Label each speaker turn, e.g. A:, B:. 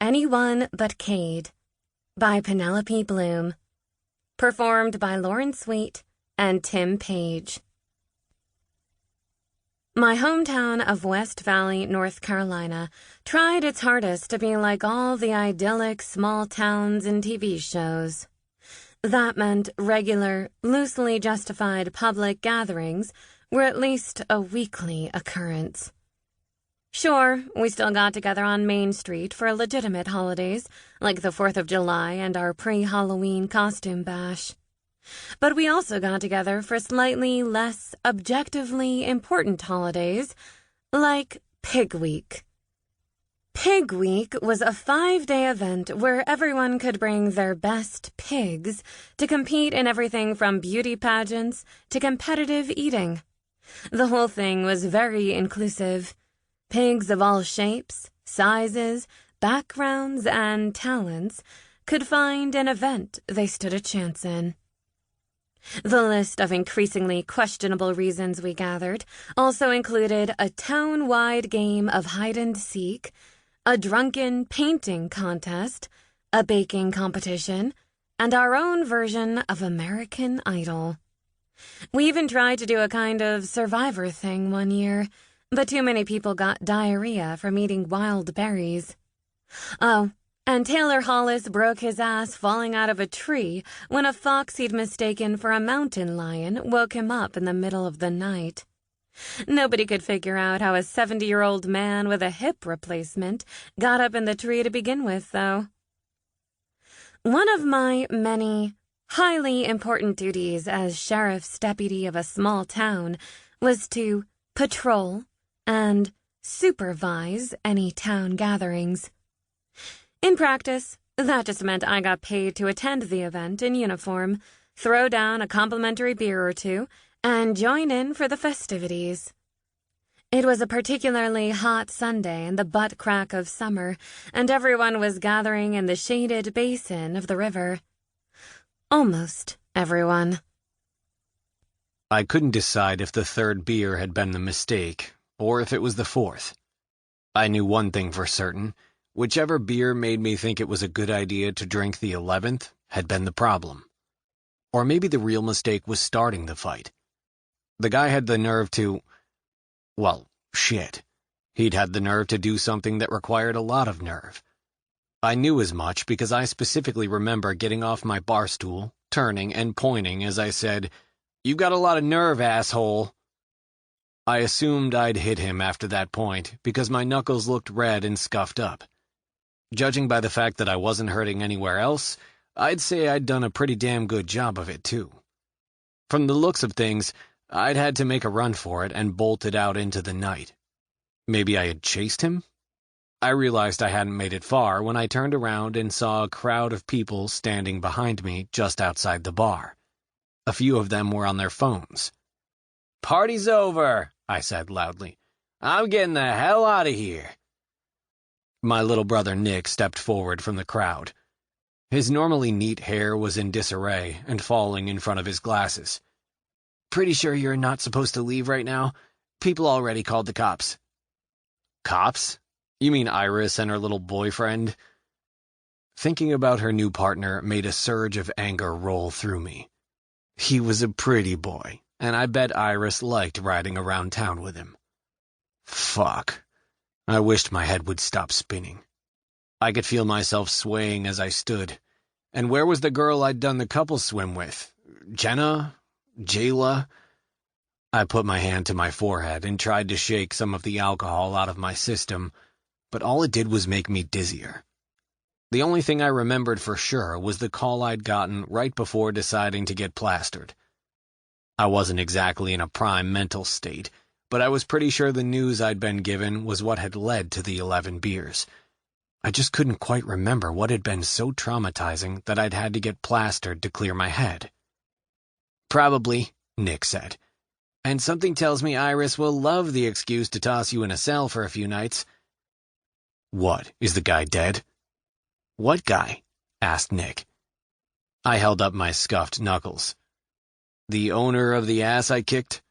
A: Anyone But Cade by Penelope Bloom. Performed by Lauren Sweet and Tim Page. My hometown of West Valley, North Carolina, tried its hardest to be like all the idyllic small towns in TV shows. That meant regular, loosely justified public gatherings were at least a weekly occurrence. Sure, we still got together on Main Street for legitimate holidays, like the 4th of July and our pre-Halloween costume bash. But we also got together for slightly less objectively important holidays, like Pig Week. Pig Week was a 5-day event where everyone could bring their best pigs to compete in everything from beauty pageants to competitive eating. The whole thing was very inclusive. Pigs of all shapes, sizes, backgrounds, and talents could find an event they stood a chance in. The list of increasingly questionable reasons we gathered also included a town-wide game of hide-and-seek, a drunken painting contest, a baking competition, and our own version of American Idol. We even tried to do a kind of Survivor thing one year, but too many people got diarrhea from eating wild berries. Oh, and Taylor Hollis broke his ass falling out of a tree when a fox he'd mistaken for a mountain lion woke him up in the middle of the night. Nobody could figure out how a 70-year-old man with a hip replacement got up in the tree to begin with, though. One of my many highly important duties as sheriff's deputy of a small town was to patrol and supervise any town gatherings. In practice, that just meant I got paid to attend the event in uniform, throw down a complimentary beer or two, and join in for the festivities. It was a particularly hot Sunday in the butt crack of summer, and everyone was gathering in the shaded basin of the river. Almost everyone.
B: I couldn't decide if the third beer had been the mistake, or if it was the fourth. I knew one thing for certain. Whichever beer made me think it was a good idea to drink the 11th had been the problem. Or maybe the real mistake was starting the fight. The guy had the nerve to... well, shit. He'd had the nerve to do something that required a lot of nerve. I knew as much because I specifically remember getting off my bar stool, turning and pointing as I said, "You got a lot of nerve, asshole." I assumed I'd hit him after that point because my knuckles looked red and scuffed up. Judging by the fact that I wasn't hurting anywhere else, I'd say I'd done a pretty damn good job of it, too. From the looks of things, I'd had to make a run for it and bolted out into the night. Maybe I had chased him? I realized I hadn't made it far when I turned around and saw a crowd of people standing behind me just outside the bar. A few of them were on their phones. "Party's over," I said loudly. "I'm getting the hell out of here." My little brother Nick stepped forward from the crowd. His normally neat hair was in disarray and falling in front of his glasses. "Pretty sure you're not supposed to leave right now? People already called the cops." "Cops? You mean Iris and her little boyfriend?" Thinking about her new partner made a surge of anger roll through me. He was a pretty boy, and I bet Iris liked riding around town with him. Fuck. I wished my head would stop spinning. I could feel myself swaying as I stood. And where was the girl I'd done the couple swim with? Jenna? Jayla? I put my hand to my forehead and tried to shake some of the alcohol out of my system, but all it did was make me dizzier. The only thing I remembered for sure was the call I'd gotten right before deciding to get plastered. I wasn't exactly in a prime mental state, but I was pretty sure the news I'd been given was what had led to the 11 beers. I just couldn't quite remember what had been so traumatizing that I'd had to get plastered to clear my head. "Probably," Nick said. "And something tells me Iris will love the excuse to toss you in a cell for a few nights." "What, is the guy dead?" "What guy?" asked Nick. I held up my scuffed knuckles. "The owner of the ass I kicked?"